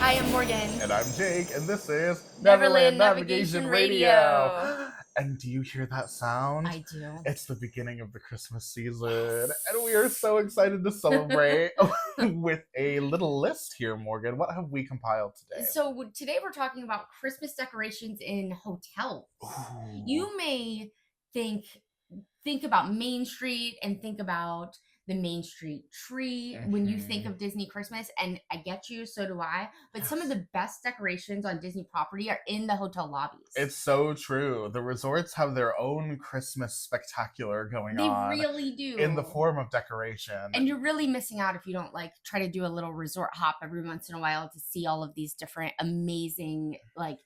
I am Morgan. And I'm Jake, and this is Neverland Navigation Radio. And do you hear that sound? I do. It's the beginning of the Christmas season, and we are so excited to celebrate with a little list here, Morgan. What have we compiled today? So today we're talking about Christmas decorations in hotels. Ooh. You may think about Main Street and think about the Main Street tree when you think of Disney Christmas, and I get you, so do I, but some of the best decorations on Disney property are in the hotel lobbies. It's so true. The resorts have their own Christmas spectacular going on. They really do. In the form of decoration. And you're really missing out if you don't try to do a little resort hop every once in a while to see all of these different amazing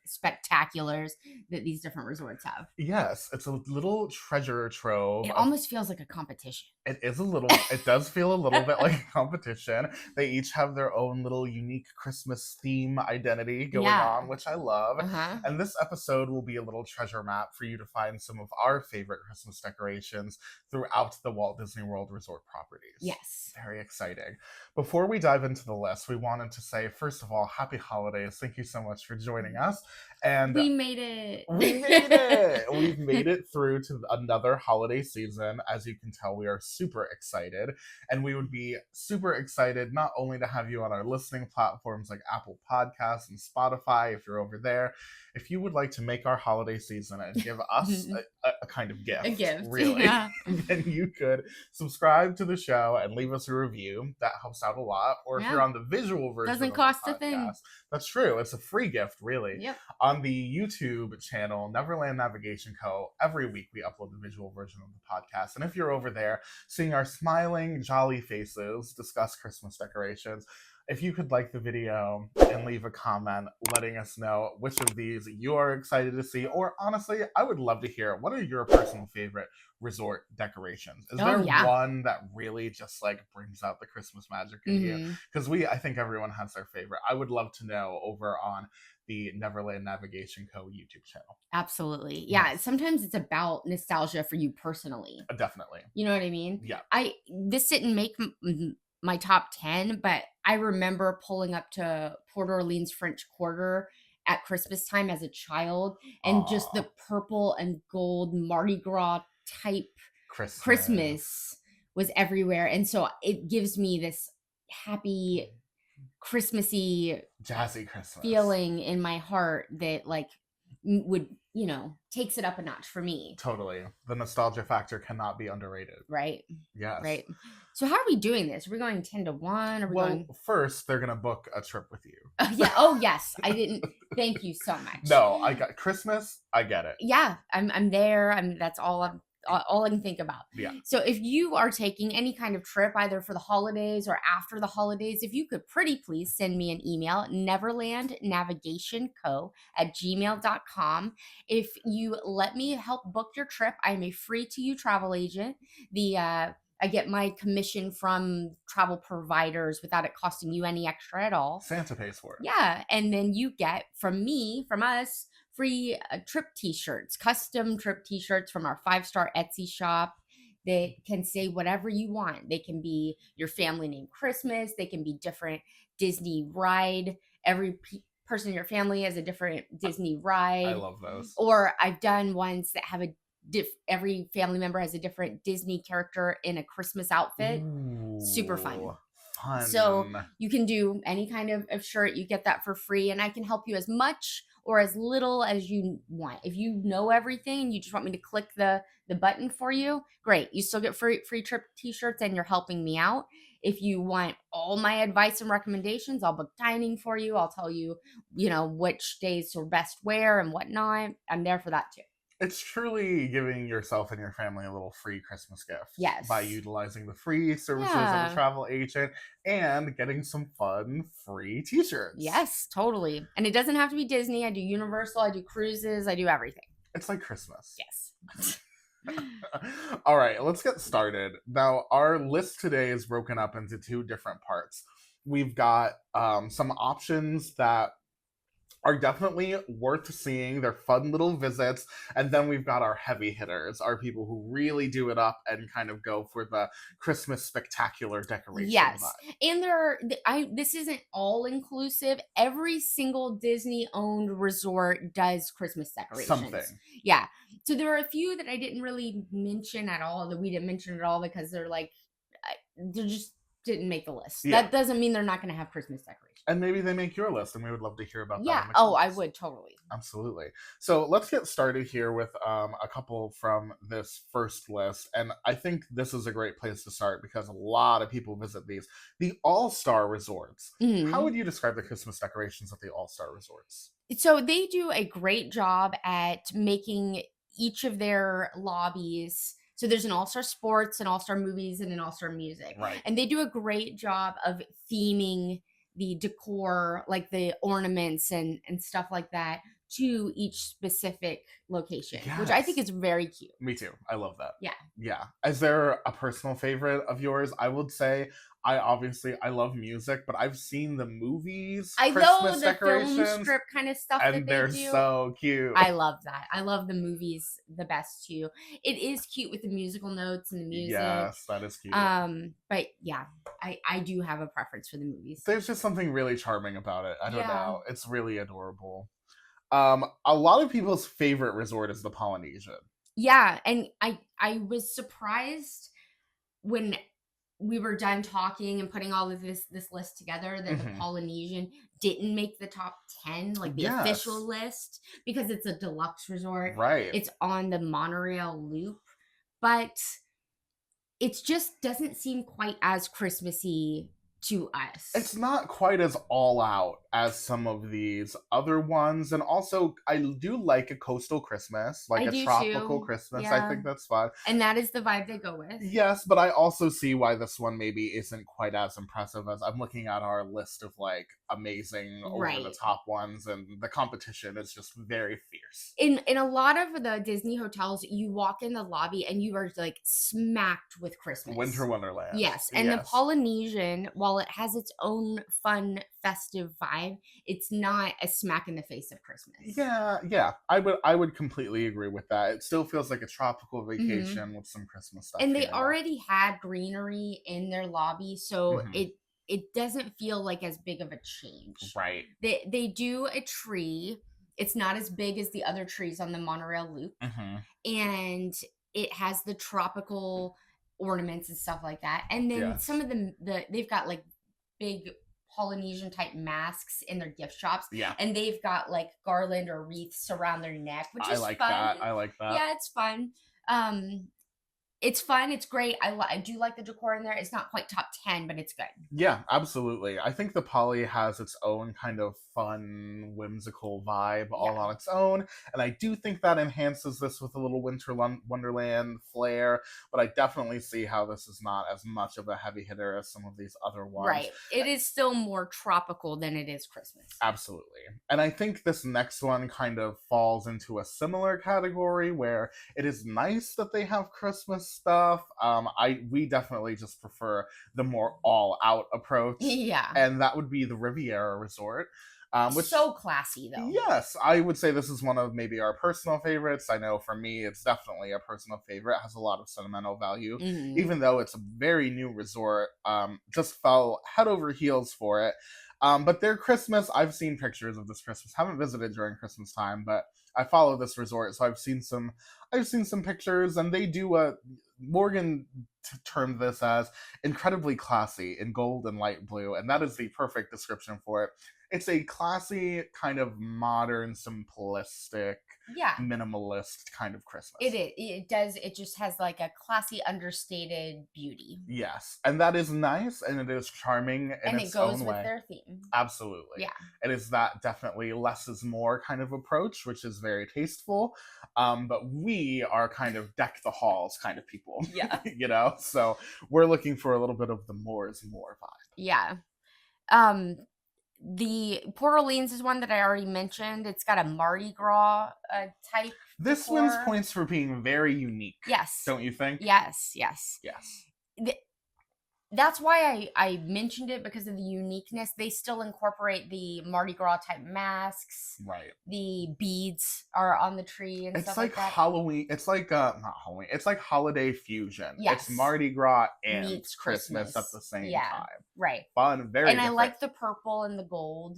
spectaculars that these different resorts have. Yes, it's a little treasure trove. It almost feels like a competition. It is a little, it does feel a little bit like a competition. They each have their own little unique Christmas theme identity going on, which I love. And this episode will be a little treasure map for you to find some of our favorite Christmas decorations throughout the Walt Disney World resort properties. Yes. Very exciting. Before we dive into the list, we wanted to say, first of all, happy holidays. Thank you so much for joining us. And we made it. We made it. We've made it through to another holiday season. As you can tell, we are super excited. And we would be super excited not only to have you on our listening platforms like Apple Podcasts and Spotify, if you're over there. If you would like to make our holiday season and give us a kind of gift, really, then you could subscribe to the show and leave us a review. That helps out a lot. Or if you're on the visual version, doesn't cost a thing. That's true. It's a free gift, really. Yep. On the YouTube channel, Neverland Navigation Co., every week we upload the visual version of the podcast. And if you're over there seeing our smiling, jolly faces discuss Christmas decorations, if you could like the video and leave a comment letting us know which of these you are excited to see, or honestly, I would love to hear, what are your personal favorite resort decorations? Is there one that really just brings out the Christmas magic in you? Because I think everyone has their favorite. I would love to know over on the Neverland Navigation Co. YouTube channel. Absolutely. Yeah. Sometimes it's about nostalgia for you personally. Definitely. You know what I mean? Yeah. This didn't make my top 10, but I remember pulling up to Port Orleans French Quarter at Christmas time as a child, and just the purple and gold Mardi Gras type Christmas was everywhere. And so it gives me this happy Christmassy jazzy Christmas feeling in my heart that would takes it up a notch for me. Totally. The nostalgia factor cannot be underrated. Right. Yes. Right. So how are we doing this? Are we going 10 to 1? First they're gonna book a trip with you. Yeah. Oh yes. I didn't. Thank you so much. No, I got Christmas. I get it. Yeah. I'm there. That's all I can think about. Yeah. So if you are taking any kind of trip, either for the holidays or after the holidays, if you could pretty please send me an email, neverlandnavigationco@gmail.com. If you let me help book your trip, I'm a free-to-you travel agent. I get my commission from travel providers without it costing you any extra at all. Santa pays for it. Yeah. And then you get from us, free trip t-shirts, custom trip t-shirts from our 5-star Etsy shop that can say whatever you want. They can be your family name Christmas. They can be different Disney ride. Every person in your family has a different Disney ride. I love those. Or I've done ones that have every family member has a different Disney character in a Christmas outfit. Ooh, super fun. Fun. So you can do any kind of shirt. You get that for free, and I can help you as much or as little as you want. If you know everything and you just want me to click the button for you, great. You still get free trip t-shirts and you're helping me out. If you want all my advice and recommendations, I'll book dining for you. I'll tell you, which days are best where and whatnot. I'm there for that too. It's truly giving yourself and your family a little free Christmas gift. Yes. By utilizing the free services of a travel agent and getting some fun free t-shirts. Yes, totally. And it doesn't have to be Disney. I do Universal, I do cruises, I do everything. It's like Christmas. Yes. All right, let's get started. Now, our list today is broken up into 2 different parts. We've got some options that are definitely worth seeing. They're fun little visits. And then we've got our heavy hitters, our people who really do it up and kind of go for the Christmas spectacular decoration Yes, vibe. and this isn't all inclusive. Every single Disney-owned resort does Christmas decorations. Something. Yeah. So there are a few that I didn't really mention at all, that we didn't mention at all because they're like, they just didn't make the list. Yeah. That doesn't mean they're not gonna have Christmas decorations. And maybe they make your list, and we would love to hear about that Yeah. in the Oh, I comments. would totally. Absolutely. So let's get started here with a couple from this first list. And I think this is a great place to start because a lot of people visit these. The All Star Resorts. How Mhm. would you describe the Christmas decorations at the All Star Resorts? So they do a great job at making each of their lobbies. So there's an all-star sports, an all-star movies, and an all-star music. Right. And they do a great job of theming the decor, like the ornaments and stuff like that, to each specific location, which I think Yes. is very cute. Me too. I love that. Yeah. Yeah. Is there a personal favorite of yours? I would say I love music, but I've seen the movies I know Christmas the film decorations strip kind of stuff that and they they're do. so cute. I love that. I love the movies the best too. It is cute with the musical notes and the music. Yes, that is cute. But yeah, I do have a preference for the movies. There's just something really charming about it. I don't Yeah. know. It's really adorable. A lot of people's favorite resort is the Polynesian. Yeah, and I was surprised when we were done talking and putting all of this list together that the Mhm. Polynesian didn't make the top 10, like the official Yes. list, because it's a deluxe resort. Right. It's on the monorail loop, but it just doesn't seem quite as Christmassy to It's us. not quite as all out as some of these other ones. And also, I do like a coastal Christmas, like I a do tropical too. Christmas. I Yeah. think that's fun. And that is the vibe they go with. Yes, but I also see why this one maybe isn't quite as impressive as I'm looking at our list of like amazing over the Right. top ones, and the competition is just very fierce. In a lot of the Disney hotels, you walk in the lobby and you are like smacked with Winter Christmas. Wonderland. Yes, and the Yes. Polynesian, while it has its own fun, festive vibe, it's not a smack in the face of Christmas. Yeah, yeah. I would completely agree with that. It still feels like a tropical Mhm. vacation with some Christmas stuff And here they and there. already had greenery in their lobby, so Hmm. it doesn't feel like as big of a change. Right. They do a tree. It's not as big as the other trees on the monorail loop, Hmm. and it has the tropical ornaments and stuff like that. And then some Yes. of they've got like big Polynesian type masks in their gift shops, Yeah. and they've got like garland or wreaths around their neck, which I is like fun. that. I like that. Yeah, it's fun. Um, it's fun. It's great. I do like the decor in there. It's not quite top 10, but it's good. Yeah, absolutely. I think the Poly has its own kind of fun, whimsical vibe all Yeah. on its own, and I do think that enhances this with a little Wonderland flair. But I definitely see how this is not as much of a heavy hitter as some of these other ones. Right. It is still more tropical than it is Christmas. Absolutely. And I think this next one kind of falls into a similar category where it is nice that they have Christmas stuff. We definitely just prefer the more all out approach, Yeah. and that would be the Riviera Resort. Which So classy though. Yes, I would say this is one of maybe our personal favorites. I know for me, it's definitely a personal favorite. It has a lot of sentimental value, Mhm. even though it's a very new resort. Just fell head over heels for it. But their Christmas, I've seen pictures of this Christmas. Haven't visited during Christmas time, but I follow this resort, so I've seen some pictures, and they do a Morgan termed this as incredibly classy in gold and light blue, and that is the perfect description for it. It's a classy, kind of modern, simplistic, Yeah. minimalist kind of Christmas. It is. It does. It just has like a classy, understated beauty. Yes, and that is nice, and it is charming in And it its goes own with way. their theme. Absolutely. Yeah. It is that definitely less is more kind of approach, which is very tasteful. But we are kind of deck the halls kind of people, Yeah. So we're looking for a little bit of the more is more vibe. Yeah. Um, the Port Orleans is one that I already mentioned. It's got a Mardi Gras type. This decor. wins points for being very unique. Yes. Don't you think? Yes. Yes. Yes. That's why I mentioned it, because of the uniqueness. They still incorporate the Mardi Gras type masks. Right. The beads are on the tree and It's stuff like like that. Halloween. It's like not Halloween. It's like holiday fusion. It's Yes. Mardi Gras and Meets Christmas at Christmas. the same Yeah. time. Right. Fun, very And I different. like the purple and the gold,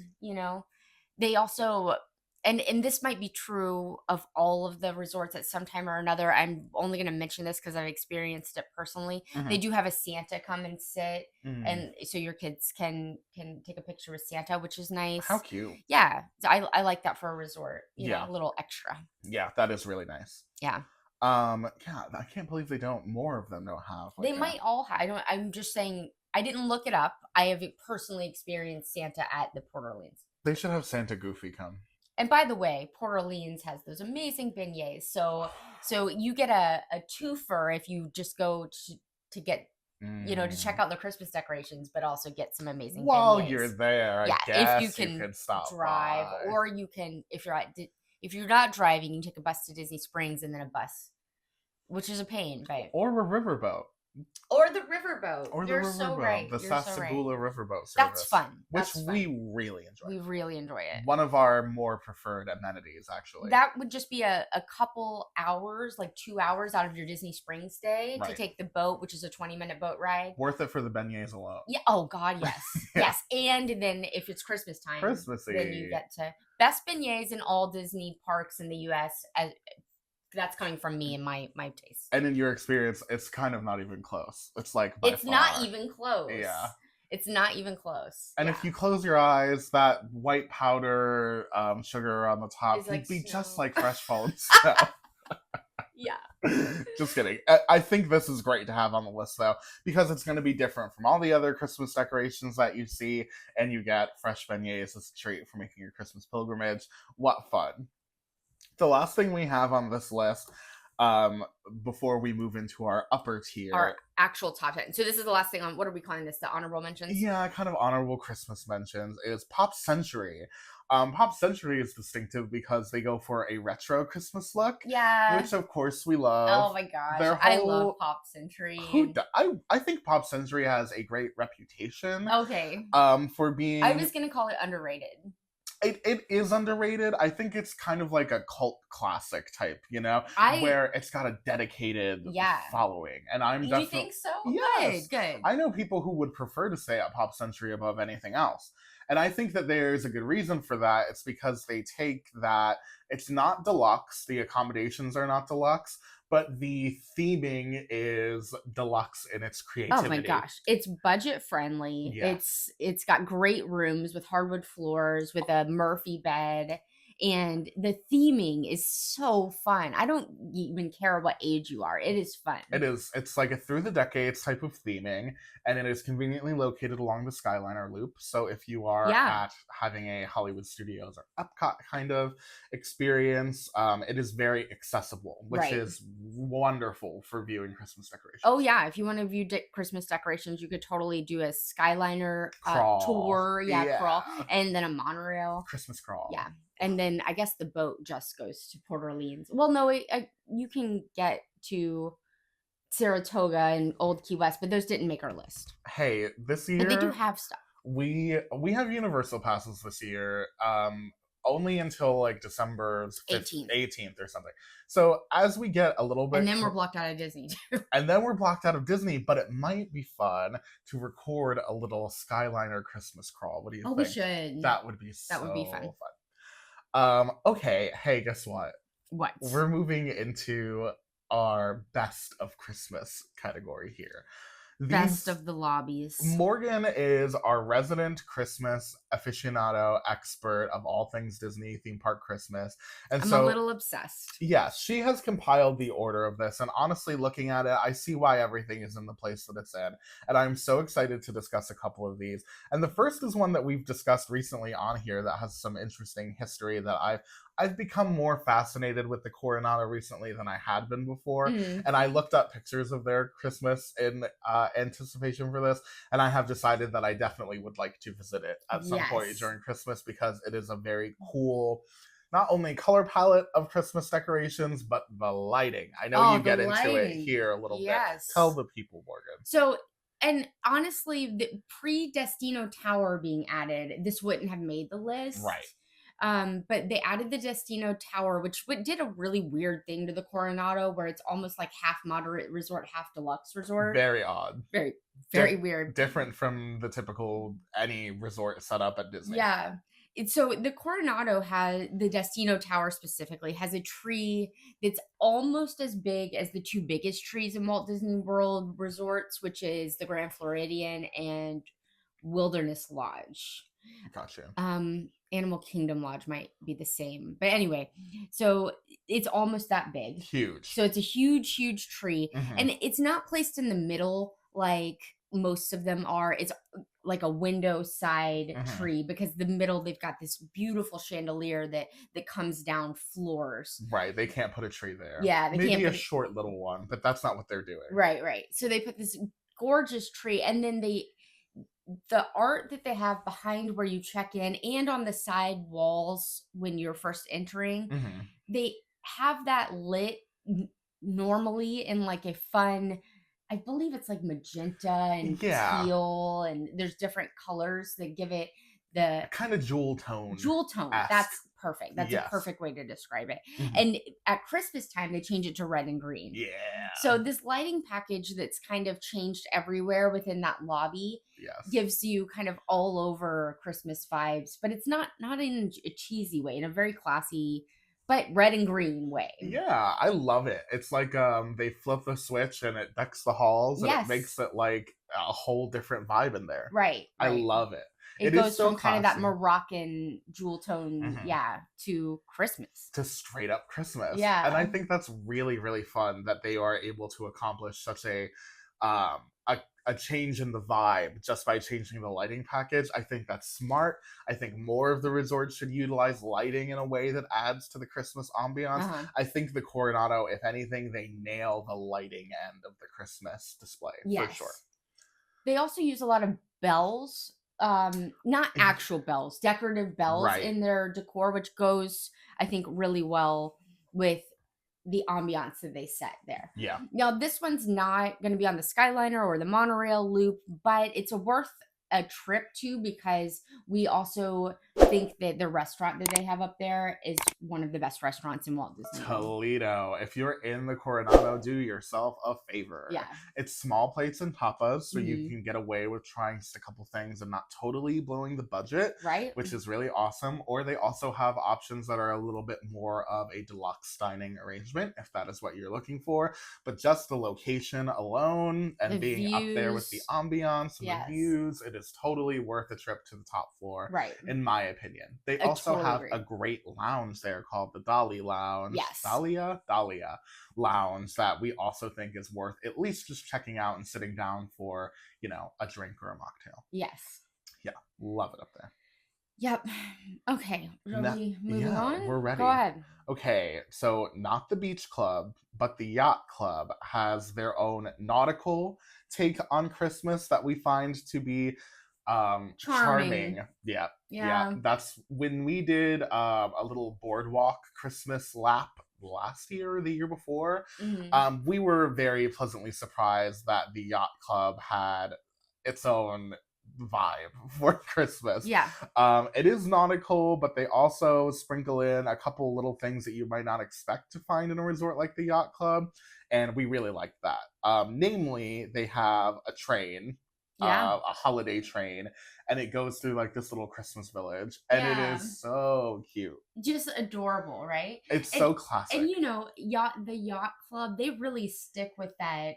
They also, and this might be true of all of the resorts at some time or another. I'm only going to mention this because I've experienced it personally. They Mhm. do have a Santa come and sit, Mm. and so your kids can take a picture with Santa, which is How nice. cute. Yeah, so I like that for a resort, Yeah. a little extra. Yeah, that is really nice. Yeah. Yeah, I can't believe they don't. More of them don't have They like a. might all have. I don't. I'm just saying. I didn't look it up. I have personally experienced Santa at the Port Orleans. They should have Santa Goofy come. And by the way, Port Orleans has those amazing beignets. So you get a twofer if you just go to get to check Mm. out the Christmas decorations, but also get some amazing While beignets. you're there, I Yeah, if you guess you can could stop drive, by. or you can, if you're not driving, you can take a bus to Disney Springs and then a bus, which is a pain, but Or a riverboat. or the riverboat. Or the You're so riverboat. right. The You're so right. Sasagula riverboat That's service. fun. Which That's we fun. really enjoy. We really enjoy it. One of our more preferred amenities, actually. That would just be a couple hours, like 2 hours out of your Disney Springs day to Right. take the boat, which is a 20-minute boat ride. Worth it for the beignets alone. Yeah. Oh God, yes. Yeah. Yes. And then if it's Christmas time, Christmassy. then you get to best beignets in all Disney parks in the US. That's coming from me and my taste. And in your experience, it's kind of not even close. It's like by It's far. not even close. Yeah. It's not even close. And Yeah. if you close your eyes, that white powder sugar on the top It's would like be snow. just like fresh fallen snow. Yeah. Just kidding. I think this is great to have on the list, though, because it's going to be different from all the other Christmas decorations that you see, and you get fresh beignets as a treat for making your Christmas pilgrimage. What fun. The last thing we have on this list, before we move into our upper tier. Our actual top 10. So this is the last thing on, what are we calling this? The honorable mentions? Yeah, kind of honorable Christmas mentions is Pop Century. Pop Century is distinctive because they go for a retro Christmas look, Yeah. which of course we love. Oh my gosh. I love Pop Century. I think Pop Century has a great reputation. Okay. For being. I was gonna call it underrated. It is underrated. I think it's kind of like a cult classic type, where it's got a dedicated following. And I'm definitely. You think so? Yes. Good. I know people who would prefer to stay at Pop Century above anything else. And I think that there's a good reason for that. It's because they take that, it's not deluxe, the accommodations are not deluxe, but the theming is deluxe in its creativity. Oh my gosh. It's budget friendly. Yeah. It's got great rooms with hardwood floors, with a Murphy bed. And the theming is so fun. I don't even care what age you are. It is fun. It is. It's like a through the decades type of theming, and it is conveniently located along the Skyliner Loop. So if you are at having a Hollywood Studios or Epcot kind of experience, it is very accessible, which is wonderful for viewing Christmas decorations. Oh yeah, if you want to view Christmas decorations, you could totally do a Skyliner tour, crawl, and then a monorail. Christmas crawl. Yeah. And then I guess the boat just goes to Port Orleans. Well, no, you can get to Saratoga and Old Key West, but those didn't make our list. Hey, this year... But they do have stuff. We have Universal passes this year, only until like December 18th or something. So as we get a little bit... And then we're blocked out of Disney, too. And then we're blocked out of Disney, but it might be fun to record a little Skyliner Christmas crawl. What do you think? Oh, we should. That would be That would be fun. Okay, hey, guess what? What? We're moving into our best of Christmas category here. Best of the lobbies. Morgan is our resident Christmas aficionado expert of all things Disney theme park Christmas. And I'm a little obsessed. Yes, she has compiled the order of this. And honestly, looking at it, I see why everything is in the place that it's in. And I'm so excited to discuss a couple of these. And the first is one that we've discussed recently on here that has some interesting history that I've become more fascinated with the Coronado recently than I had been before. Mm. And I looked up pictures of their Christmas in anticipation for this. And I have decided that I definitely would like to visit it at some point during Christmas because it is a very cool, not only color palette of Christmas decorations, but the lighting. I know you get into it here a little bit. Tell the people, Morgan. So And honestly, the pre-Destino Tower being added, this wouldn't have made the Right. list. But they added the Destino Tower, which did a really weird thing to the Coronado, where it's almost like half moderate resort, half deluxe resort. Very odd. Very, very Dif- weird. Different from the typical any resort setup at Disney. Yeah. So the Coronado has the Destino Tower specifically has a tree that's almost as big as the two biggest trees in Walt Disney World resorts, which is the Grand Floridian and Wilderness Lodge. Gotcha. Animal Kingdom Lodge might be the same. But anyway, so it's almost that big. Huge. So it's a huge, huge tree. Mhm. And it's not placed in the middle like most of them are. It's like a window side Mhm. tree because the middle they've got this beautiful chandelier that comes down floors. Right. They can't put a tree there. Yeah, they Maybe can't a put it. short little one, but that's not what they're doing. Right. So they put this gorgeous tree and then the art that they have behind where you check in and on the side walls when you're first entering, Mhm. they have that lit normally in like a fun, I believe it's like magenta and Yeah. teal, and there's different colors that give it the Kind of jewel tone. jewel tone. That's perfect. That's Yes. a perfect way to describe it. Mhm. And at Christmas time, they change it to red and green. Yeah. So this lighting package that's kind of changed everywhere within that lobby Yes. gives you kind of all over Christmas vibes, but it's not in a cheesy way, in a very classy but red and green way. Yeah, I love it. It's like they flip the switch and it decks the halls and it makes Yes. it like a whole different vibe in there. Right. I love it. It It is goes so from kind of that classy. Moroccan jewel tone, Mhm. to Christmas. To straight up Christmas. Yeah. And I think that's really, really fun that they are able to accomplish such um a change in the vibe just by changing the lighting package. I think that's smart. I think more of the resorts should utilize lighting in a way that adds to the Christmas ambiance. Uh-huh. I think the Coronado, if anything, they nail the lighting end of the Christmas display Yes. for sure. They also use a lot of bells, not actual bells, decorative bells Right. in their decor, which goes, I think, really well with the ambiance that they set there. Yeah. Now, this one's not going to be on the Skyliner or the monorail loop, but it's worth a trip to because we also think that the restaurant that they have up there is one of the best restaurants in Walt Disney World. Toledo. If you're in the Coronado, do yourself a favor. Yeah. It's small plates and tapas, so you Mhm. can get away with trying just a couple things and not totally blowing the budget, Right? which is really awesome. Or they also have options that are a little bit more of a deluxe dining arrangement, if that is what you're looking for. But just the location alone and The being up there with the views. ambiance and Yes. the views, it is totally worth a trip to the top floor, Right. in my opinion. They I also totally have agree. a great lounge there called the Dolly Lounge. Yes. Dahlia Lounge that we also think is worth at least just checking out and sitting down for, a drink or a mocktail. Yes. Yeah, love it up there. Yep. Okay. Are Now- we moving yeah, on? we're ready. Go ahead. Okay, so not the beach club, but the yacht club has their own nautical take on Christmas that we find to be charming. Yeah. That's when we did a little boardwalk Christmas lap last year or the year before. Mhm. We were very pleasantly surprised that the yacht club had its own vibe for Christmas. Yeah. It is nautical, but they also sprinkle in a couple little things that you might not expect to find in a resort like the yacht club, and we really like that. Namely, they have a train, Yeah. a holiday train, and it goes through like this little Christmas village, and Yeah. it is so cute. Just adorable, right? It's so classic. And the yacht club, they really stick with that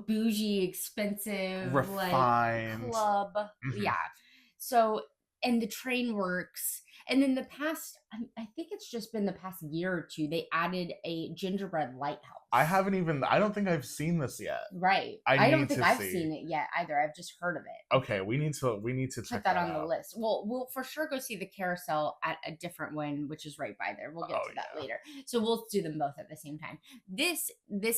bougie, expensive, Refined. like club. Mhm. Yeah. So, and the train works. And in the past, I think it's just been the past year or two, they added a gingerbread lighthouse. I don't think I've seen this yet. Right. I I don't need think to I've see. seen it yet either. I've just heard of it. Okay, we need to check Put that on out. the list. We'll for sure go see the carousel at a different one, which is right by there. We'll get to that yeah. later. So we'll do them both at the same time. This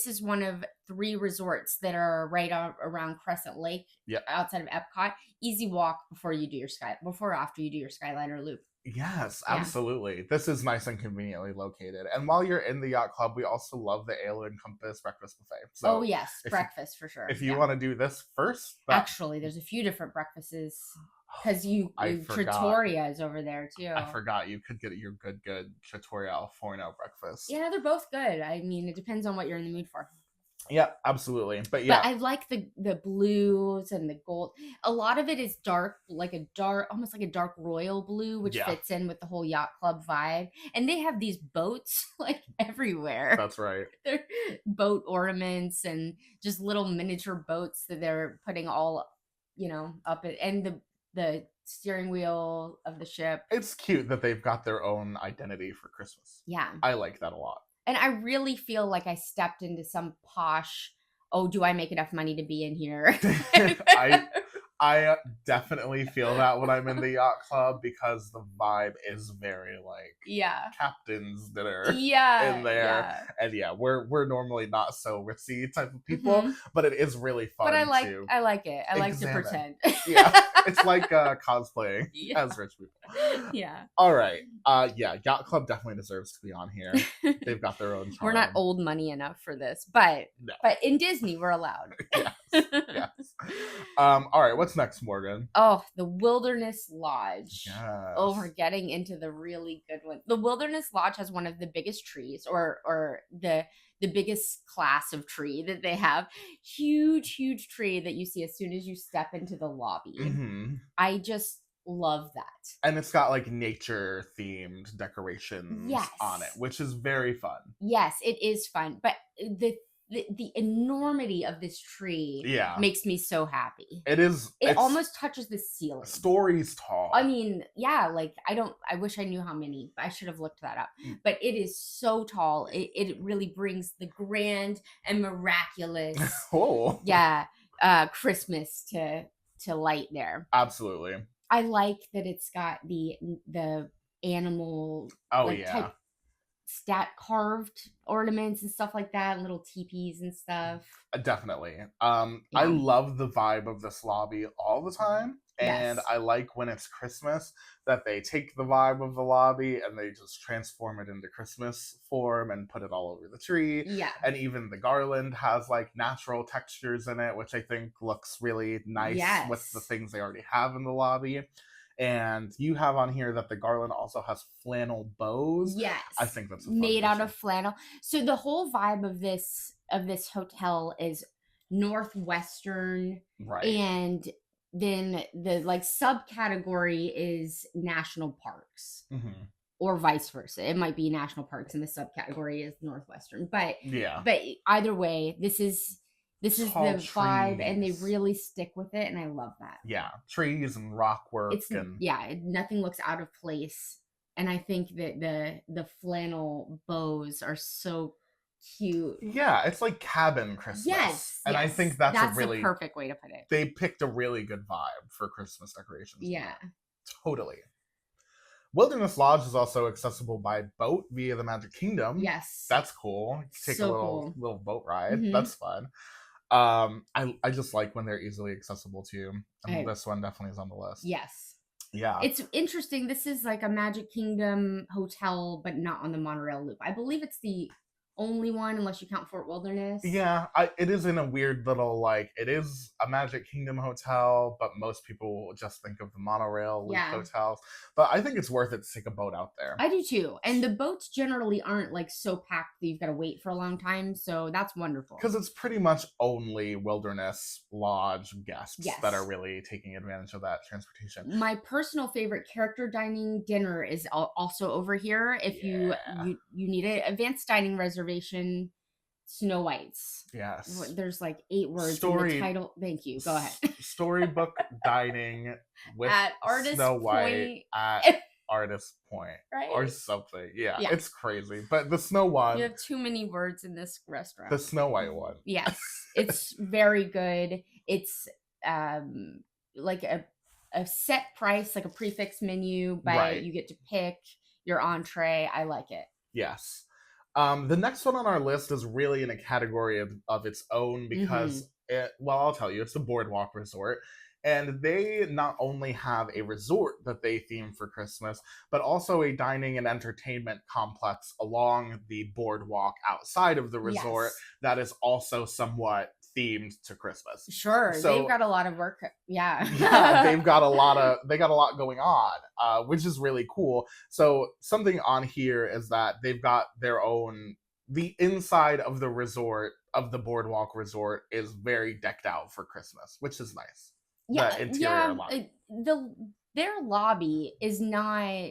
is one of 3 resorts that are right around Crescent Lake, Yep. outside of Epcot. Easy walk before or after you do your Skyliner loop. Yes, Yeah. absolutely. This is nice and conveniently located. And while you're in the yacht club, we also love the Ale and Compass breakfast buffet. Oh, So yes, if you breakfast for sure. if you Yeah. want to do this first, that Actually, there's a few different breakfasts because I forgot. Trattoria is over there too. I forgot you could get your good Trattoria al Forno breakfast. Yeah, they're both good. I mean, it depends on what you're in the mood for. Yeah, absolutely. But But yeah, I like the blues and the gold. A lot of it is dark, like a dark, almost like a dark royal blue, which yeah, fits in with the whole yacht club vibe. And they have these boats like everywhere. that's right. They're boat ornaments and just little miniature boats that they're putting all, up it, and the steering wheel of the ship. It's cute that they've got their own identity for Christmas. Yeah. I like that a lot. And I really feel like I stepped into some posh, oh, do I make enough money to be in here? I definitely feel that when I'm in the yacht club because the vibe is very like Yeah. captain's dinner Yeah. in there. Yeah. And yeah, we're normally not so ritzy type of people, Mhm. but it is really fun But I like to it. I like to examine. pretend. Yeah. It's like cosplaying Yeah. as rich people. Yeah. All right. Yeah, yacht club definitely deserves to be on here. They've got their own charm. We're not old money enough for this, but No. but in Disney we're allowed. Yes. Yes. All right, what's next, Morgan? Oh, the Wilderness Lodge. Yes. Oh, we're getting into the really good one. The Wilderness Lodge has one of the biggest trees, or the biggest class of tree that they have. Huge tree that you see as soon as you step into the lobby. Mm-hmm. I just love that. And it's got like nature themed decorations Yes. on it, which is very fun. Yes, it is fun, but the enormity of this tree makes me so happy. It is. It almost touches the ceiling. Stories tall. I mean, yeah, like I wish I knew how many. I should have looked that up. But it is so tall. It really brings the grand and miraculous Oh. yeah, Christmas to light there. Absolutely. I like that it's got the animal type carved ornaments and stuff like that, little teepees and stuff. Definitely. I love the vibe of this lobby all the time. And I like when it's Christmas that they take the vibe of the lobby and they just transform it into Christmas form and put it all over the tree. Yeah. And even the garland has like natural textures in it, which I think looks really nice with the things they already have in the lobby. And you have on here that the garland also has flannel bows. Yes. I think that's made out of flannel. So the whole vibe of this hotel is northwestern. Right. And then the like subcategory is national parks. Mm-hmm. Or vice versa. It might be national parks and the subcategory is northwestern. But either way, this is the vibe, and they really stick with it, and I love that. Yeah, trees and rock work. Nothing looks out of place, and I think that the flannel bows are so cute. Yeah, it's like cabin Christmas. Yes, and I think that's a really perfect way to put it. They picked a really good vibe for Christmas decorations. Yeah, totally. Wilderness Lodge is also accessible by boat via the Magic Kingdom. Yes, that's cool. Take a little boat ride. Mm-hmm. That's fun. I just like when they're easily accessible too. And this one definitely is on the list. Yes. Yeah. It's interesting. This is like a Magic Kingdom hotel, but not on the monorail loop. I believe it's the only one, unless you count Fort Wilderness. Yeah, it is in a weird little, like, it is a Magic Kingdom hotel, but most people just think of the monorail loop hotels. But I think it's worth it to take a boat out there. I do too. And the boats generally aren't like so packed that you've got to wait for a long time. So that's wonderful. Because it's pretty much only Wilderness Lodge guests that are really taking advantage of that transportation. My personal favorite character dining dinner is also over here. If you need an advanced dining reservation, Snow White's. Yes. There's like 8 words in the title. Thank you. Go ahead. Storybook dining with at Artist Snow White at Artist Point. Right? Or something. Yeah, it's crazy. But the Snow one. You have too many words in this restaurant. The Snow White one. Yes. It's very good. It's like a set price, like a prefix menu, but you get to pick your entree. I like it. Yes. The next one on our list is really in a category of its own because, I'll tell you, it's a boardwalk resort. And they not only have a resort that they theme for Christmas, but also a dining and entertainment complex along the boardwalk outside of the resort Yes. that is also somewhat themed to Christmas. Sure. They've So got a lot of work. yeah, Yeah. they got a lot going on, which is really cool. So something on here is that they've got their own, the inside of the resort, of the boardwalk resort, is very decked out for Christmas, which is nice. Yeah. The interior Yeah. lobby. Their lobby is not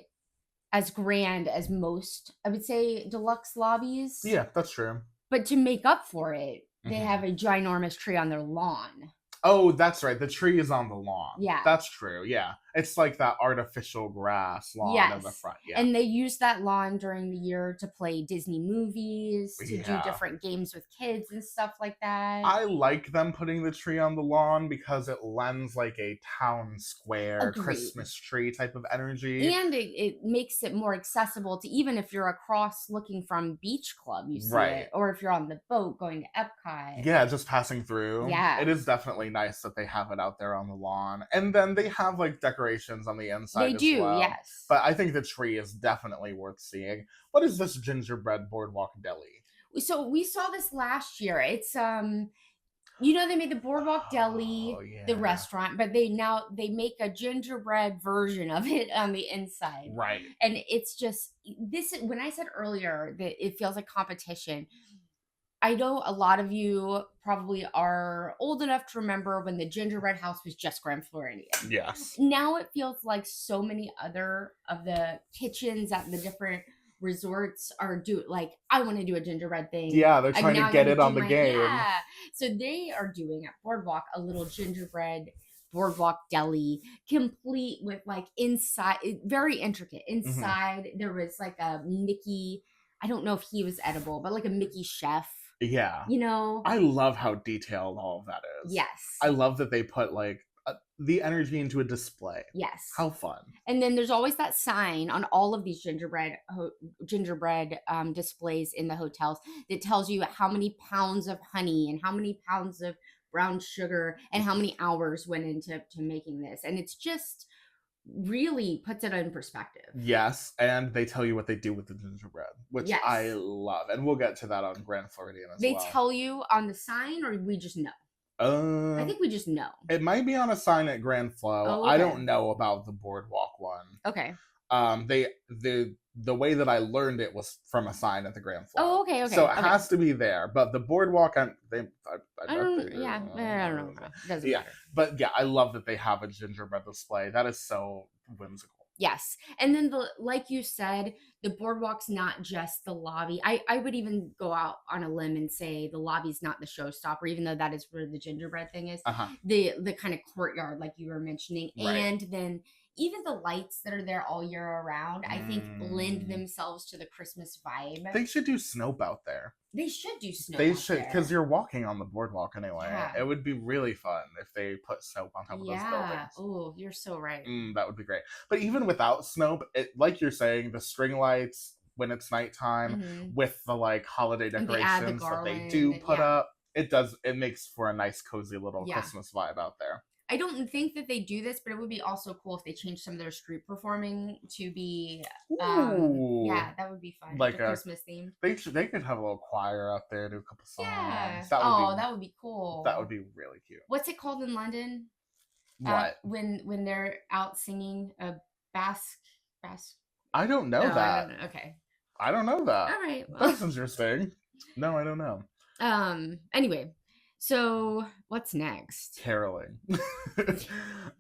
as grand as most, I would say, deluxe lobbies. Yeah, that's true. But to make up for it, they have Mhm. a ginormous tree on their lawn. Oh, that's right. The tree is on the lawn. Yeah. That's true. Yeah. It's like that artificial grass lawn in the Yes. front. Yeah. And they use that lawn during the year to play Disney movies, to do Yeah. different games with kids and stuff like that. I like them putting the tree on the lawn because it lends like a town square Agreed. Christmas tree type of energy. And it makes it more accessible to, even if you're across looking from Beach Club, you see Right. it, or if you're on the boat going to Epcot. Yeah, just passing through. Yeah. It is definitely nice that they have it out there on the lawn. And then they have like decorations on the inside They as do, well. yes. But I think the tree is definitely worth seeing. What is this gingerbread boardwalk deli? So we saw this last year. It's they made the Boardwalk Deli, Oh, yeah. the restaurant, but they make a gingerbread version of it on the inside. Right. And it's just this, when I said earlier that it feels like competition, I know a lot of you probably are old enough to remember when the gingerbread house was just Grand Floridian. Yes. Now it feels like so many other of the kitchens at the different resorts are like, I want to do a gingerbread thing. Yeah, they're And trying now to I get gotta it on do the game. Yeah. So they are doing at Boardwalk a little gingerbread boardwalk deli, complete with like inside, very intricate. Inside there was like a Mickey, I don't know if he was edible, but like a Mickey chef. Yeah. I love how detailed all of that is. Yes. I love that they put like the energy into a display. Yes. How fun. And then there's always that sign on all of these gingerbread displays in the hotels that tells you how many pounds of honey and how many pounds of brown sugar and how many hours went into making this. And it's just really puts it in perspective. Yes, and they tell you what they do with the gingerbread, which Yes. I love. And we'll get to that on Grand Floridian as They well. tell you on the sign, or we just know? I think we just know. It might be on a sign at Grand Flo. Oh, I okay. don't know about the boardwalk one. Okay. The way that I learned it was from a sign at the Grand Flo. Oh, okay. So it okay. has to be there. But the boardwalk, I don't know. Doesn't Yeah. matter. But yeah, I love that they have a gingerbread display. That is so whimsical. Yes. And then like you said, the boardwalk's not just the lobby. I would even go out on a limb and say the lobby's not the showstopper, even though that is where the gingerbread thing is. The kind of courtyard, like you were mentioning. Right. And then even the lights that are there all year around, I think blend themselves to the Christmas vibe. They should do Snope out there. They should do Snope. They should, because you're walking on the boardwalk anyway. Yeah. It would be really fun if they put Snope on top of those buildings. Oh, you're so right. That would be great. But even without Snope, like you're saying, the string lights when it's nighttime with the like holiday decorations that they do put up, it makes for a nice cozy little Christmas vibe out there. I don't think that they do this, but it would be also cool if they changed some of their street performing to be, that would be fun. Like a Christmas theme. They could have a little choir out there, do a couple songs. Yeah. That would be cool. That would be really cute. What's it called in London? What? When they're out singing a basque. I don't know that. Okay. I don't know that. All right. Well. That's interesting. No, I don't know. Anyway. So what's next? Caroling.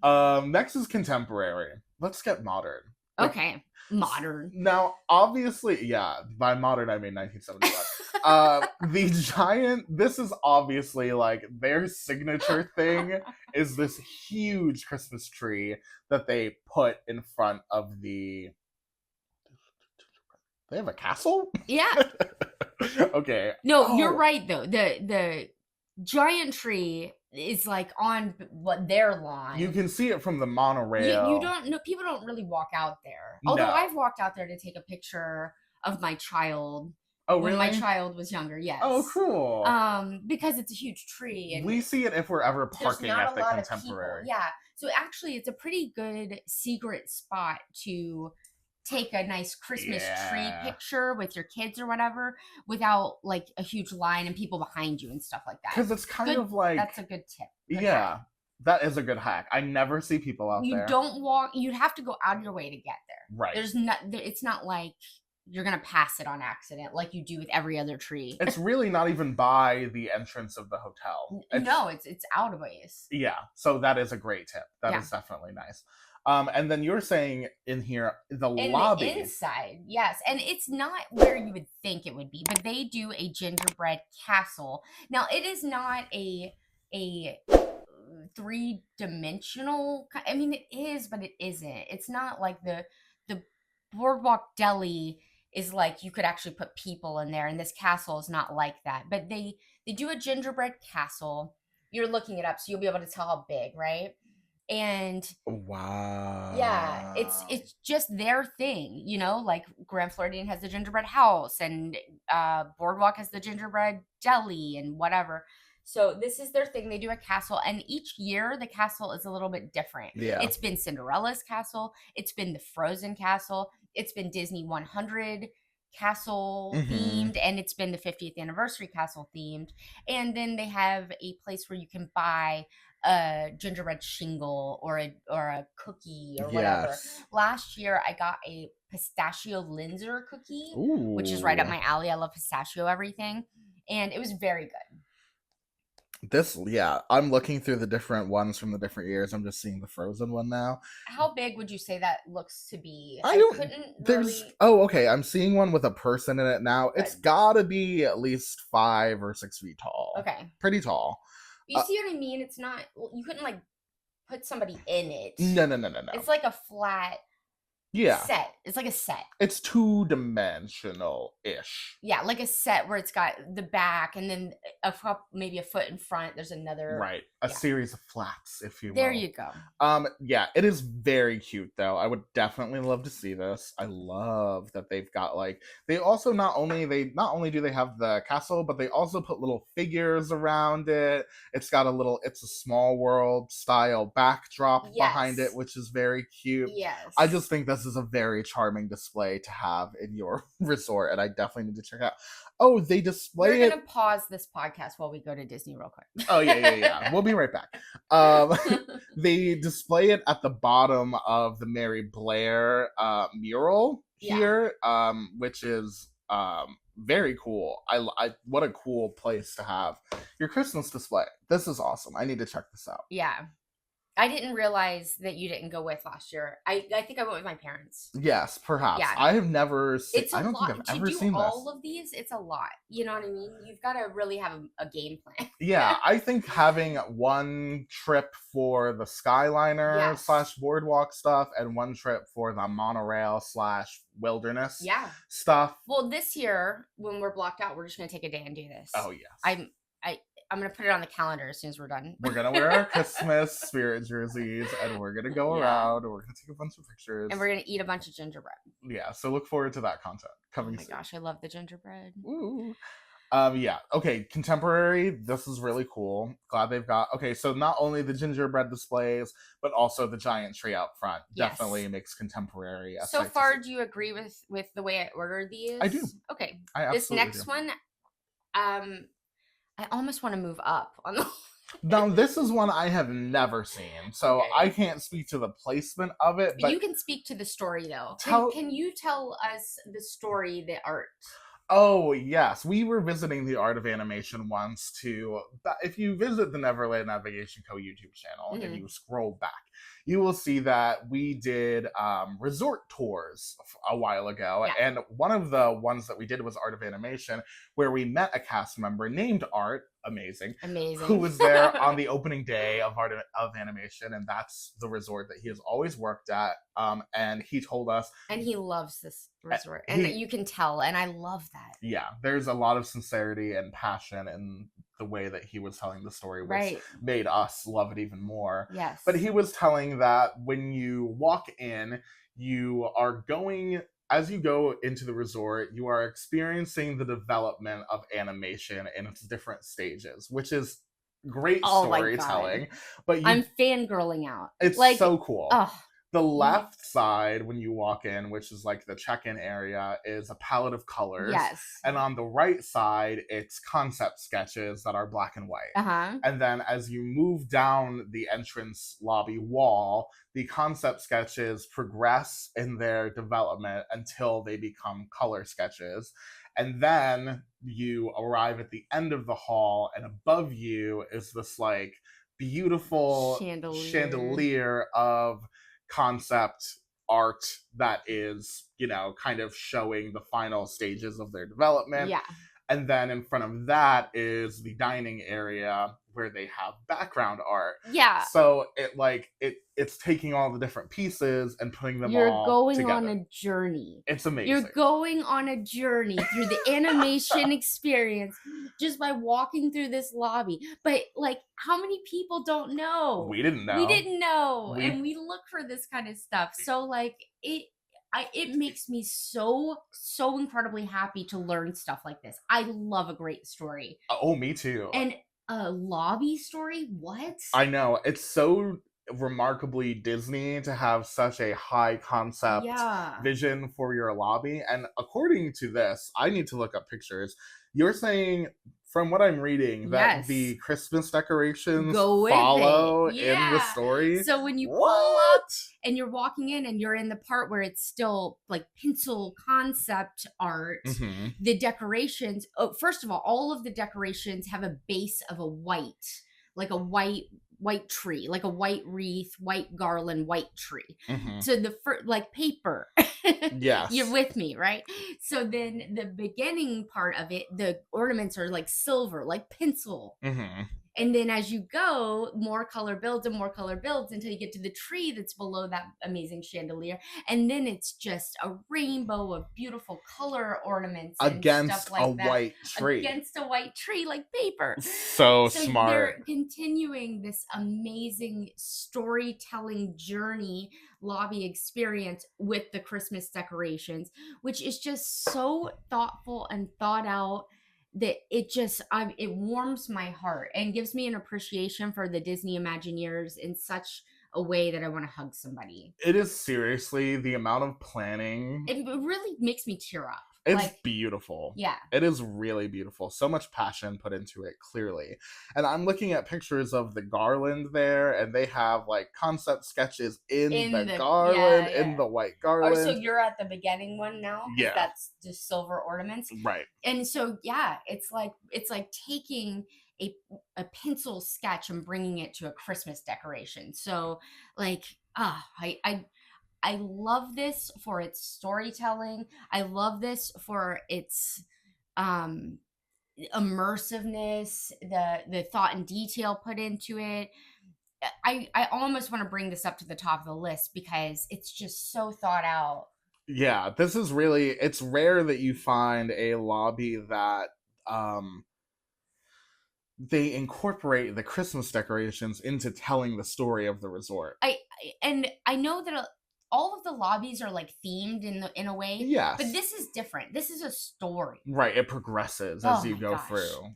Next is contemporary. Let's get modern. Okay. Modern. Now, obviously, by modern I mean 1971. This is obviously like their signature thing is this huge Christmas tree that they put in front of the... They have a castle? Yeah. Okay. No, you're right though. The giant tree is like on their lawn. You can see it from the monorail. You don't know. People don't really walk out there. Although I've walked out there to take a picture of my child. Oh, really? When my child was younger, yes. Oh, cool. Because it's a huge tree. And we see it if we're ever parking at the Contemporary. Yeah. So actually, it's a pretty good secret spot to take a nice Christmas tree Yeah. picture with your kids or whatever without like a huge line and people behind you and stuff like that. Because it's kind Good. of like, That's a good tip. Good hack. yeah, that is a good hack. I never see people out You there. don't walk. You'd have to go out of your way to get there. Right. There's not. It's not like you're gonna pass it on accident like you do with every other tree. It's really not even by the entrance of the hotel. No, it's out of ways. Yeah, so that is a great tip. That Yeah. is definitely nice. And then you're saying in here the In lobby. the inside, yes, and it's not where you would think it would be, but they do a gingerbread castle. Now, it is not a three-dimensional. I mean, it is, but it isn't. It's not like the boardwalk deli is like you could actually put people in there, and this castle is not like that. But they do a gingerbread castle. You're looking it up, so you'll be able to tell how big, right? And Wow. yeah, it's just their thing, you know, like Grand Floridian has the gingerbread house and Boardwalk has the gingerbread deli and whatever. So this is their thing. They do a castle, and each year the castle is a little bit different. Yeah. It's been Cinderella's castle, it's been the Frozen castle, it's been Disney 100 castle themed, and it's been the 50th anniversary castle themed. And then they have a place where you can buy a gingerbread shingle or a cookie or whatever. Yes. Last year I got a pistachio Linzer cookie, Ooh. which is right up my alley. I love pistachio everything, and it was very good. I'm looking through the different ones from the different years. I'm just seeing the Frozen one now. How big would you say that looks to be? Okay, I'm seeing one with a person in it now. Good. It's gotta be at least 5 or 6 feet tall. Okay. Pretty tall. You see what I mean? It's not, you couldn't like put somebody in it. No. It's like a flat set. It's like a set. It's 2-dimensional-ish. Yeah, like a set where it's got the back and then maybe a foot in front. There's another. Right. A series of flats, if you will. There you go. Yeah, it is very cute though. I would definitely love to see this. I love that they've got like they also not only do they have the castle, but they also put little figures around it. It's got it's a small world style backdrop behind it, which is very cute. Yes. I just think this is a very charming display to have in your resort, and I definitely need to check out. Oh, they display We're gonna pause this podcast while we go to Disney real quick. Oh yeah. We'll be right back. They display it at the bottom of the Mary Blair mural here, which is very cool. I what a cool place to have your Christmas display. This is awesome. I need to check this out. Yeah. I didn't realize that you didn't go with last year. I think I went with my parents. Yes, perhaps. Yeah. I have never seen. It's a I don't lot. think I've ever seen all of these. It's a lot. You know what I mean? You've got to really have a game plan. Yeah, I think having one trip for the Skyliner / boardwalk stuff and one trip for the monorail / wilderness stuff. Well, this year when we're blocked out, we're just gonna take a day and do this. Oh yes. I'm gonna put it on the calendar as soon as we're done. We're gonna wear our Christmas spirit jerseys, and we're gonna go around, and we're gonna take a bunch of pictures, and we're gonna eat a bunch of gingerbread. Yeah, so look forward to that content coming. Oh my gosh, I love the gingerbread. Ooh. Yeah. Okay, contemporary. This is really cool. Glad they've got. Okay, so not only the gingerbread displays, but also the giant tree out front. Yes. Definitely makes contemporary. So far, do you agree with the way I ordered these? I do. Okay. This next one, I almost want to move up on the. Now, this is one I have never seen, so I can't speak to the placement of it. But you can speak to the story, though. Can you tell us the story, the art? Oh, yes. We were visiting the Art of Animation once too. If you visit the Neverland Navigation Co. YouTube channel and you scroll back, you will see that we did resort tours a while ago. Yeah. And one of the ones that we did was Art of Animation, where we met a cast member named Art. Amazing. Who was there on the opening day of Art of Animation, and that's the resort that he has always worked at. And he told us, and he loves this resort, and you can tell, and I love that. Yeah, there's a lot of sincerity and passion in the way that he was telling the story, which made us love it even more. Yes. But he was telling that when you walk in, you are going. As you go into the resort, you are experiencing the development of animation in its different stages, which is great Oh my god. storytelling. But I'm fangirling out. it's Like, so cool. oh, The you left side, when you walk in, which is like the check-in area, is a palette of colors. yes. And on the right side, it's concept sketches that are black and white. Uh-huh. And then as you move down the entrance lobby wall, the concept sketches progress in their development until they become color sketches. And then you arrive at the end of the hall, and above you is this like beautiful Chandelier. chandelier of concept art that is, kind of showing the final stages of their development. Yeah. And then in front of that is the dining area where they have background art. Yeah. So it's taking all the different pieces and putting them You're all going on together. a journey. It's amazing. You're going on a journey through the animation experience just by walking through this lobby. But like, how many people don't know? We didn't know. We didn't know, We- and we look for this kind of stuff. So like it makes me so incredibly happy to learn stuff like this. I love a great story. Oh, me too. And a lobby story? What? I know. It's so remarkably Disney to have such a high concept Yeah. vision for your lobby. And according to this, I need to look up pictures. You're saying, from what I'm reading, that Yes. the Christmas decorations Go with follow it. in the Yeah. story. So when you pull What? up and you're walking in and you're in the part where it's still like pencil concept art, Mhm. the decorations, first of all of the decorations have a base of a white, like a white tree, like a white wreath, white garland, white tree. Mhm. So the like paper. Yes. You're with me, right? So then the beginning part of it, the ornaments are like silver, like pencil. Mhm. And then as you go, more color builds and more color builds until you get to the tree that's below that amazing chandelier. And then it's just a rainbow of beautiful color ornaments and Against stuff like a that. white tree. Against a white tree, like paper. So smart. They're continuing this amazing storytelling journey lobby experience with the Christmas decorations, which is just so thoughtful and thought out that it warms my heart and gives me an appreciation for the Disney Imagineers in such a way that I want to hug somebody. It is seriously the amount of planning. It really makes me tear up. It's like, beautiful. yeah. It is really beautiful. So much passion put into it, clearly. And I'm looking at pictures of the garland there, and they have like concept sketches in the garland, in the white garland. Oh, so you're at the beginning one now? Yeah. That's just silver ornaments. Right. And so, yeah, it's like taking a pencil sketch and bringing it to a Christmas decoration. So like, I love this for its storytelling. I love this for its immersiveness, the thought and detail put into it. I almost want to bring this up to the top of the list because it's just so thought out. Yeah, this is really, it's rare that you find a lobby that they incorporate the Christmas decorations into telling the story of the resort. I know that all of the lobbies are like themed in a way. Yes. But this is different. This is a story. Right, it progresses as you go through.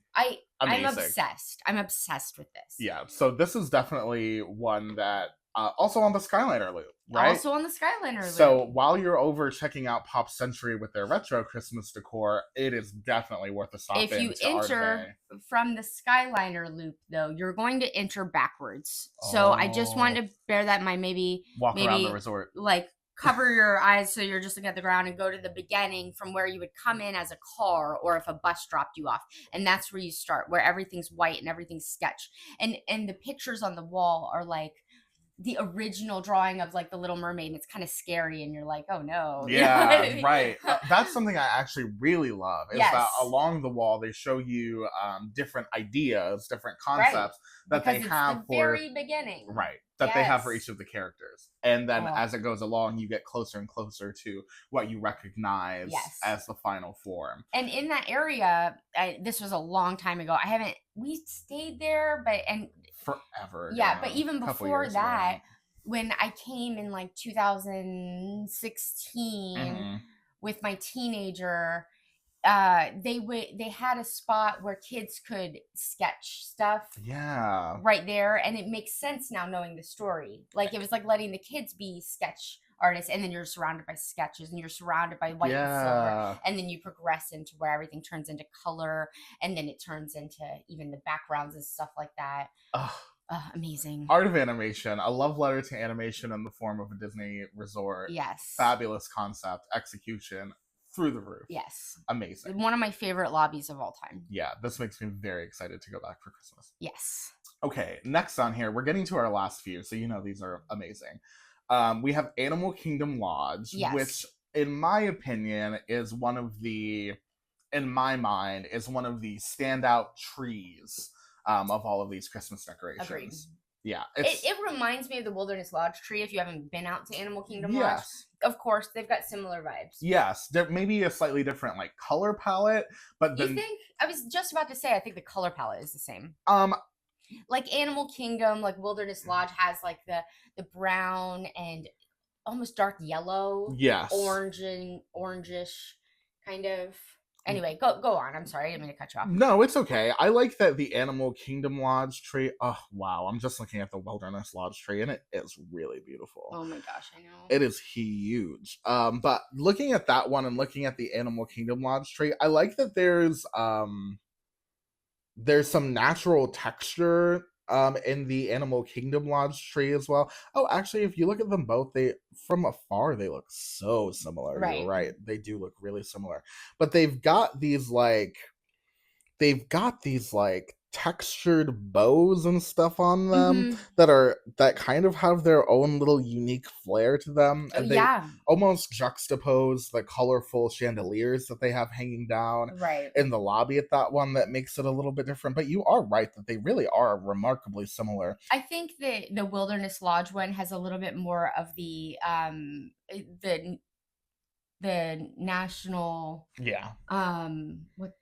I'm obsessed. I'm obsessed with this. Yeah, so this is definitely one that also on the Skyliner loop, right? Also on the Skyliner loop. So while you're over checking out Pop Century with their retro Christmas decor, it is definitely worth a stop. If you enter from the Skyliner loop, though, you're going to enter backwards. So I just wanted to bear that in mind. Maybe around the resort, like cover your eyes so you're just looking at the ground and go to the beginning from where you would come in as a car or if a bus dropped you off, and that's where you start, where everything's white and everything's sketch, and the pictures on the wall are like the original drawing of like the Little Mermaid, and it's kind of scary and you're like, oh no. Yeah, right. That's something I actually really love, is that along the wall they show you different ideas, different concepts that because they have the very beginning. Right. That they have for each of the characters. And then as it goes along, you get closer and closer to what you recognize as the final form. And in that area, this was a long time ago. We stayed there, forever. Yeah, but even before that, when I came in like 2016 with my teenager, they had a spot where kids could sketch stuff Yeah. right there, and it makes sense now knowing the story. Like it was like letting the kids be sketch artists, and then you're surrounded by sketches, and you're surrounded by white and silver, Yeah. and then you progress into where everything turns into color, and then it turns into even the backgrounds and stuff like that. Ugh. Amazing. Art of animation, a love letter to animation in the form of a Disney resort. Yes. Fabulous concept, execution through the roof. Yes. Amazing. One of my favorite lobbies of all time. Yeah, this makes me very excited to go back for Christmas. Yes. Okay, next on here, we're getting to our last few, so you know these are amazing. We have Animal Kingdom Lodge, Yes. which, in my opinion, is in my mind, is one of the standout trees of all of these Christmas decorations. Agreed. Yeah, it reminds me of the Wilderness Lodge tree. If you haven't been out to Animal Kingdom Lodge, yes, of course they've got similar vibes. Yes, there may be a slightly different like color palette, but then You think? I was just about to say I think the color palette is the same. um Like Animal Kingdom, like Wilderness Lodge has like the brown and almost dark yellow, yes, orange and orangish kind of. Anyway, go on. I'm sorry, I didn't mean to cut you off. No, it's okay. I like that the Animal Kingdom Lodge tree. Oh wow, I'm just looking at the Wilderness Lodge tree, and it is really beautiful. Oh my gosh, I know. It is huge. But looking at that one and looking at the Animal Kingdom Lodge tree, I like that there's some natural texture in the Animal Kingdom Lodge tree as well. Oh, actually, if you look at them both, they from afar they look so similar. Right. You're right. They do look really similar. But they've got these textured bows and stuff on them that kind of have their own little unique flair to them, and they Yeah, almost juxtapose the colorful chandeliers that they have hanging down right. in the lobby at that one that makes it a little bit different. But you are right that they really are remarkably similar. I think the Wilderness Lodge one has a little bit more of the national Yeah. what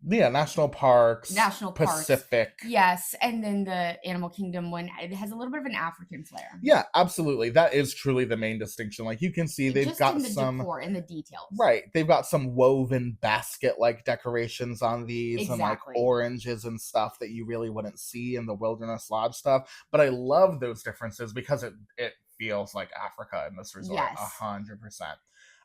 Yeah, national parks, national parks. Pacific. Yes, and then the Animal Kingdom one, it has a little bit of an African flair. Yeah, absolutely. That is truly the main distinction. Like you can see they've Just got in the some decor and the details. right. They've got some woven basket like decorations on these and like Exactly. oranges and stuff that you really wouldn't see in the Wilderness Lodge stuff. But I love those differences because it feels like Africa in this resort Yes. 100%.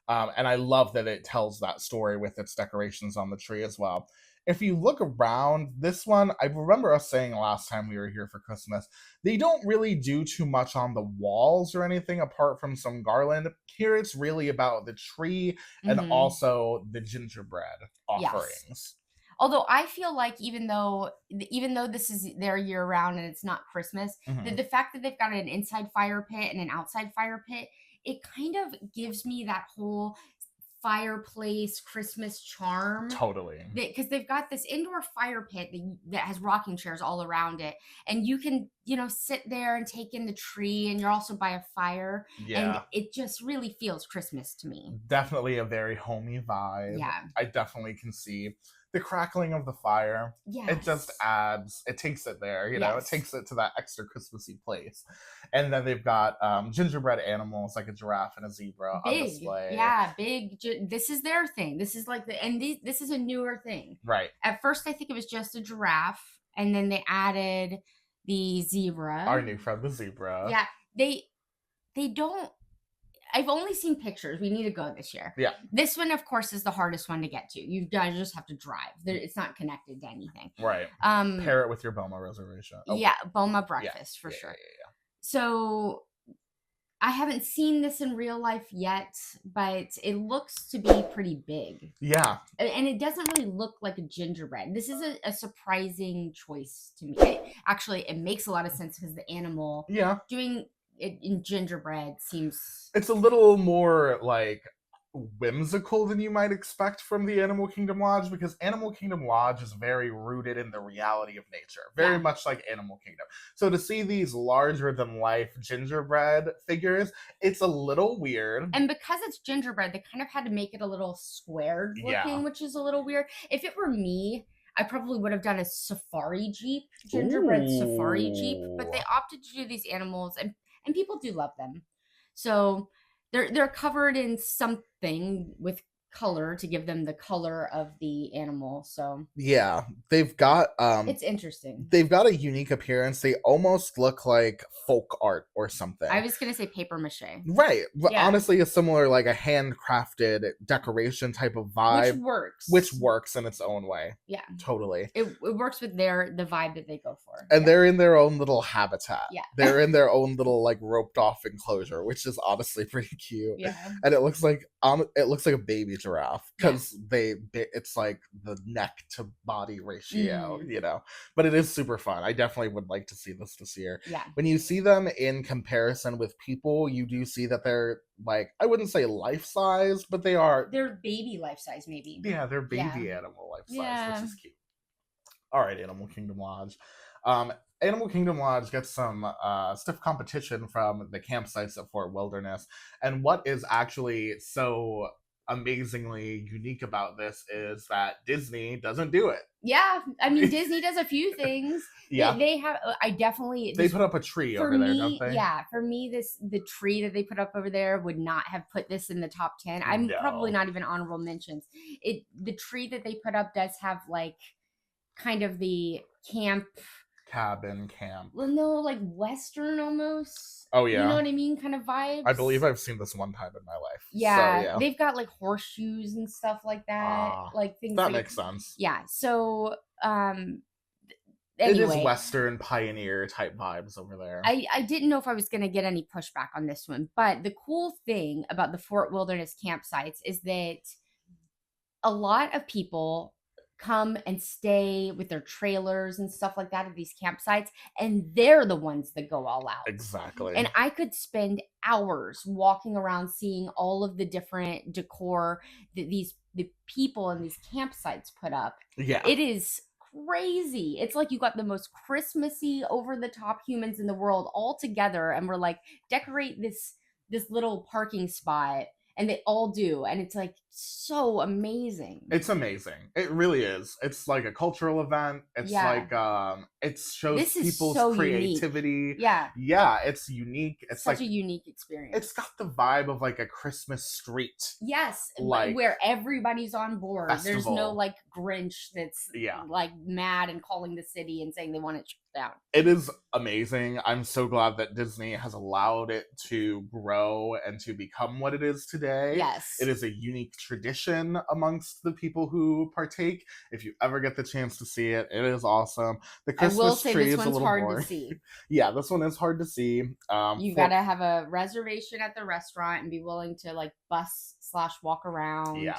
And I love that it tells that story with its decorations on the tree as well. If you look around this one, I remember us saying last time we were here for Christmas, they don't really do too much on the walls or anything apart from some garland. Here it's really about the tree and Mhm. also the gingerbread Yes. offerings. Although I feel like even though this is their year round and it's not Christmas, Mhm. the fact that they've got an inside fire pit and an outside fire pit, it kind of gives me that whole fireplace Christmas charm. Totally. Because they've got this indoor fire pit that has rocking chairs all around it, and you can sit there and take in the tree, and you're also by a fire, Yeah. and it just really feels Christmas to me. Definitely a very homey vibe. Yeah. I definitely can see the crackling of the fire. Yes. It just adds, it takes it there, it Yes. takes it to that extra Christmassy place. And then they've got gingerbread animals like a giraffe and a zebra on Big, display. yeah, big. This is their thing. This is like this is a newer thing. Right. At first, I think it was just a giraffe, and then they added the zebra. Our new friend, the zebra. Yeah, they don't. I've only seen pictures. We need to go this year. Yeah. This one, of course, is the hardest one to get to. You guys just have to drive. It's not connected to anything. Right. Pair it with your Boma reservation. Oh. Yeah, Boma breakfast for sure. Yeah. So I haven't seen this in real life yet, but it looks to be pretty big. Yeah. And it doesn't really look like a gingerbread. This is a surprising choice to me. Actually, it makes a lot of sense because the animal doing it in gingerbread seems... It's a little more like whimsical than you might expect from the Animal Kingdom Lodge, because Animal Kingdom Lodge is very rooted in the reality of nature, very much like Animal Kingdom. So to see these larger than life gingerbread figures, it's a little weird. And because it's gingerbread, they kind of had to make it a little squared looking, which is a little weird. If it were me, I probably would have done a safari jeep, gingerbread safari jeep, but they opted to do these animals, and people do love them. So they're covered in something with color to give them the color of the animal. So Yeah, they've got it's interesting. a unique appearance. They almost look like folk art or something. I was gonna say paper mache. Right. But Yeah, honestly, a similar, like a handcrafted decoration type of which vibe, which works. works in its own way. Yeah, Totally. it works with the vibe that they go for. And Yeah, they're in their own little habitat. yeah, They're in their own little like roped off enclosure, which is honestly pretty cute. yeah, And it looks like a baby giraffe yeah. because it's like the neck to body ratio, Mhm. you know. But it is super fun. I definitely would like to see this year. Yeah, When you see them in comparison with people, you do see that they're like, I wouldn't say life size, but they are. they're baby life size, maybe. Yeah, they're Yeah, baby animal life size, which yeah. is cute. All right, Animal Kingdom Lodge. Um, Animal Kingdom Lodge gets some stiff competition from the campsites at Fort Wilderness. And what is actually so amazingly unique about this is that Disney doesn't do it. Yeah, I mean Disney does a few things. Yeah. They have. I definitely They put up a tree for over there, me. don't they? Yeah, for me, the tree that they put up over there would not have put this in the top 10. I'm probably No. not even honorable mentions. The tree that they put up does have like kind of the camp. Cabin camp. Well, no, like Western almost. Oh You know yeah. what I mean? Kind of vibes. I believe I've seen this one time in my life. Yeah, So yeah. they've got like horseshoes and stuff like that, Ah, like things that like makes sense. yeah. So It is anyway, Western pioneer type vibes over there. I didn't know if I was going to get any pushback on this one, but the cool thing about the Fort Wilderness campsites is that a lot of people come and stay with their trailers and stuff like that at these campsites, and they're the ones that go all out. Exactly. And I could spend hours walking around seeing all of the different decor that the people in these campsites put up. Yeah. It is crazy. It's like you got the most Christmassy, over the top humans in the world all together, and we're like, decorate this little parking spot, and they all do, and it's like so amazing. It's amazing. It really is. It's like a cultural event. It's Yeah. like it shows This is people's so creativity. Yeah, Yeah, it's unique. It's such like a unique experience. it's got the vibe of like a Christmas street. Yes, like where everybody's on board. There's no festival. like Grinch that's Yeah. like mad and calling the city and saying they want it shut down. It is amazing. I'm so glad that Disney has allowed it to grow and to become what it is today. Yes. It is a unique tradition amongst the people who partake. If you ever get the chance to see it, it is awesome. The I will Christmas say tree this is a one's little hard boring. to see. Yeah, this one is hard to see. You gotta have a reservation at the restaurant and be willing to like bus/walk around. Yeah.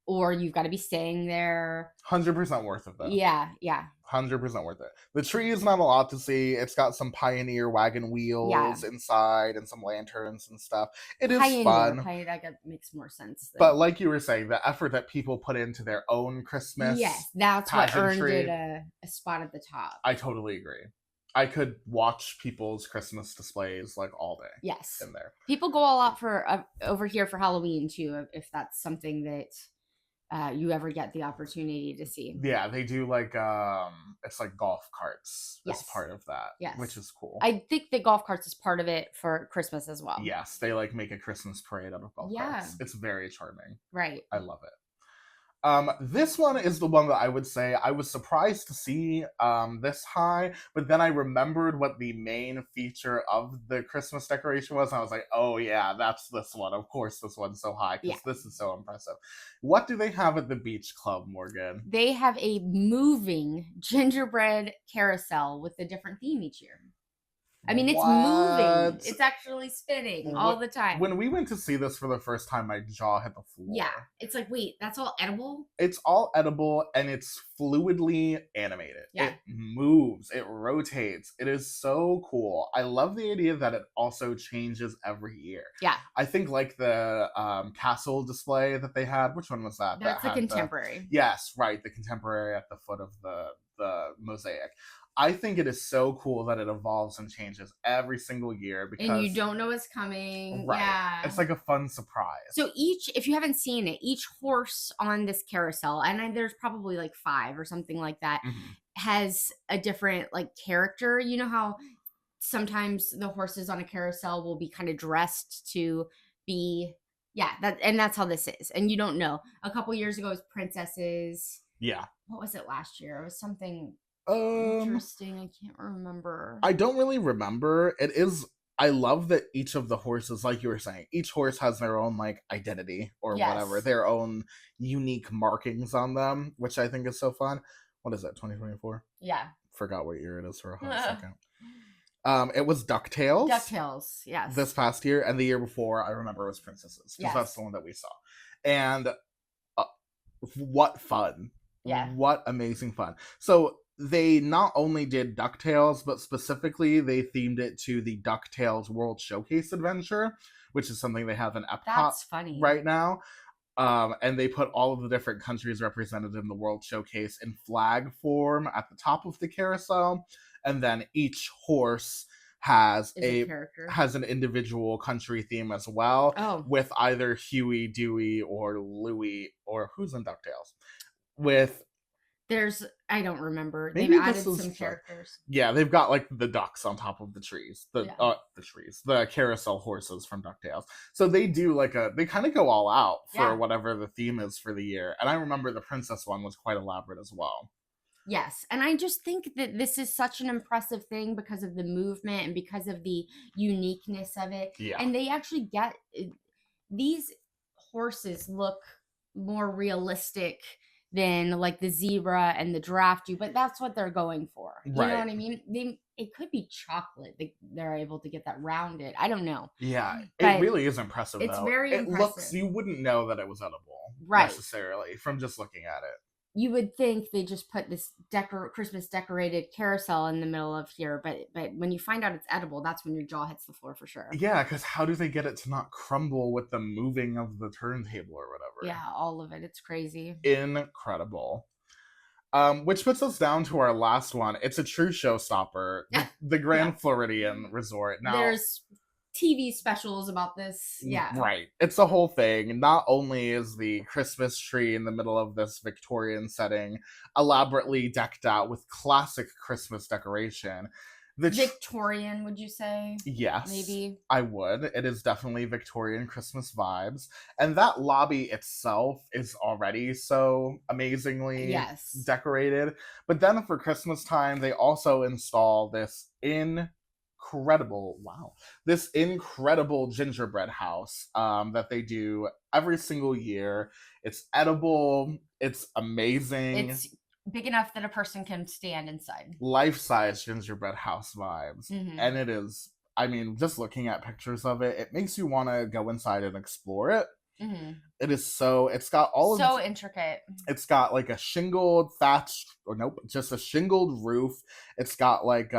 Or you've got to be staying there. 100% worth it though. Yeah, yeah. 100% worth it. The tree is not a lot to see. It's got some Pioneer wagon wheels inside and some lanterns and stuff. It is fun. That makes more sense. But like you were saying, the effort that people put into their own Christmas. Yes, that's what earned pageantry, it a spot at the top. I totally agree. I could watch people's Christmas displays like all day. Yes. In there. People go all out for over here for Halloween too, if that's something that you ever get the opportunity to see. Yeah, they do like it's like golf carts as part of that. Yes. Which is cool. I think the golf carts is part of it for Christmas as well. Yes, they like make a Christmas parade out of golf carts. It's very charming. Right. I love it. This one is the one that I would say I was surprised to see this high, but then I remembered what the main feature of the Christmas decoration was, and I was like, oh yeah, that's this one. Of course this one's so high, because this is so impressive. What do they have at the beach club, Morgan? They have a moving gingerbread carousel with a different theme each year. I mean, it's moving. It's actually spinning all the time. When we went to see this for the first time, my jaw hit the floor. Yeah. It's like, wait, that's all edible? It's all edible, and it's fluidly animated. Yeah. It moves. It rotates. It is so cool. I love the idea that it also changes every year. Yeah. I think like the castle display that they had. Which one was that? That's the contemporary. Yes, right. The contemporary at the foot of the mosaic. I think it is so cool that it evolves and changes every single year, because and you don't know what's coming. Right. Yeah. It's like a fun surprise. So if you haven't seen it, each horse on this carousel, and there's probably like 5 or something like that, has a different like character. You know how sometimes the horses on a carousel will be kind of dressed to be Yeah, that's how this is. And you don't know. A couple years ago it was princesses. Yeah. What was it last year? It was something Um, interesting. I can't remember. I don't really remember. It is. I love that each of the horses, like you were saying, each horse has their own like identity or whatever, Yes. their own unique markings on them, which I think is so fun. What is it? 2024. Yeah. Forgot what year it is for a hot second. It was DuckTales DuckTales. this Yes. past year, and the year before, I remember it was Princesses because that's the Yes. one that we saw. And uh, what fun! Yeah. What amazing fun! So they not only did DuckTales, but specifically they themed it to the DuckTales World Showcase Adventure, which is something they have in Epcot That's funny. right now. And they put all of the different countries represented in the World Showcase in flag form at the top of the carousel, and then each horse has Is a character. an individual country theme as well, Oh, with either Huey, Dewey, or Louie, or who's in Ducktales. With I don't remember. They've maybe this added is some characters. yeah, they've got like the ducks on top of the trees, Yeah. the carousel horses from Ducktales. So they do they kind of go all out for Yeah. whatever the theme is for the year. And I remember the princess one was quite elaborate as well. Yes, and I just think that this is such an impressive thing because of the movement and because of the uniqueness of it. Yeah. And they actually get these horses look more realistic than like the zebra and the giraffe do, but that's what they're going for. You know Right. what I mean? It could be chocolate. They're able to get that rounded. I don't know. Yeah, it But really is impressive it's though. very It looks, impressive. you wouldn't know that it was edible Right. necessarily from just looking at it. You would think they just put this Christmas decorated carousel in the middle of here, but when you find out it's edible, that's when your jaw hits the floor for sure. Yeah, because how do they get it to not crumble with the moving of the turntable or whatever? Yeah, all of it. It's crazy. Incredible. Which puts us down to our last one. It's a true showstopper. The Grand Yeah. Floridian Resort. Now, there's TV specials about this. Yeah. Right. It's a whole thing. Not only is the Christmas tree in the middle of this Victorian setting elaborately decked out with classic Christmas decoration. Victorian, would you say? Yes. Maybe. I would. It is definitely Victorian Christmas vibes. And that lobby itself is already so amazingly Yes. decorated. But then for Christmas time, they also install this incredible gingerbread house that they do every single year. It's edible. It's amazing. It's big enough that a person can stand inside. Life-size gingerbread house vibes. Mhm. And it is, I mean, just looking at pictures of it, it makes you want to go inside and explore it. Mm-hmm. It is it's got all so intricate. It's got like a shingled just a shingled roof. It's got like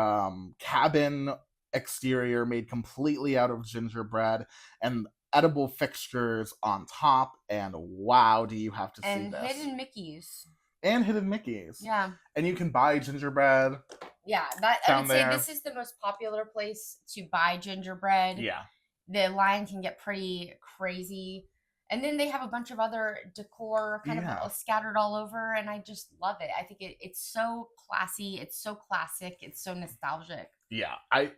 cabin exterior made completely out of gingerbread and edible fixtures on top. And wow, do you have to see this? And hidden Mickeys. And hidden Mickeys. Yeah. And you can buy gingerbread. Yeah, I would say this is the most popular place to buy gingerbread. Yeah. The line can get pretty crazy. And then they have a bunch of other decor kind of scattered all over, and I just love it. I think it's so classy, it's so classic, it's so nostalgic. Yeah,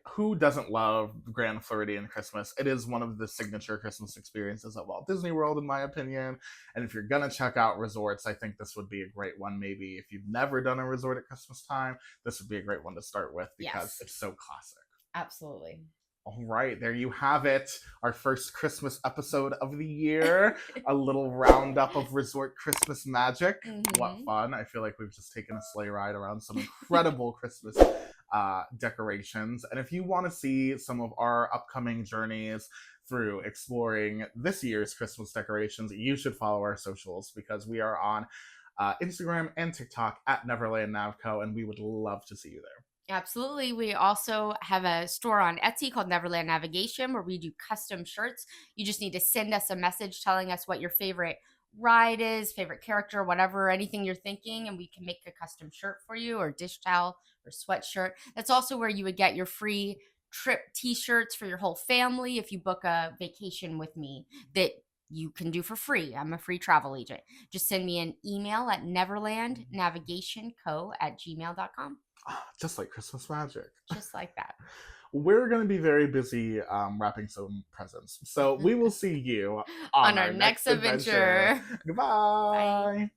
who doesn't love Grand Floridian Christmas? It is one of the signature Christmas experiences at Walt Disney World, in my opinion. And if you're gonna check out resorts, I think this would be a great one. Maybe if you've never done a resort at Christmas time, this would be a great one to start with because it's so classic. Absolutely. All right, there you have it. Our first Christmas episode of the year. A little roundup of resort Christmas magic. Mm-hmm. What fun. I feel like we've just taken a sleigh ride around some incredible Christmas decorations. And if you want to see some of our upcoming journeys through exploring this year's Christmas decorations, you should follow our socials because we are on Instagram and TikTok at Neverland Navco, and we would love to see you there. Absolutely. We also have a store on Etsy called Neverland Navigation where we do custom shirts. You just need to send us a message telling us what your favorite ride is, favorite character, whatever, anything you're thinking, and we can make a custom shirt for you, or dish towel or sweatshirt. That's also where you would get your free trip t-shirts for your whole family if you book a vacation with me that you can do for free. I'm a free travel agent. Just send me an email at neverlandnavigationco@gmail.com. Just like Christmas magic. Just like that. we're going to be very busy wrapping some presents. So we will see you on On our our next next adventure. adventure. Bye. Goodbye.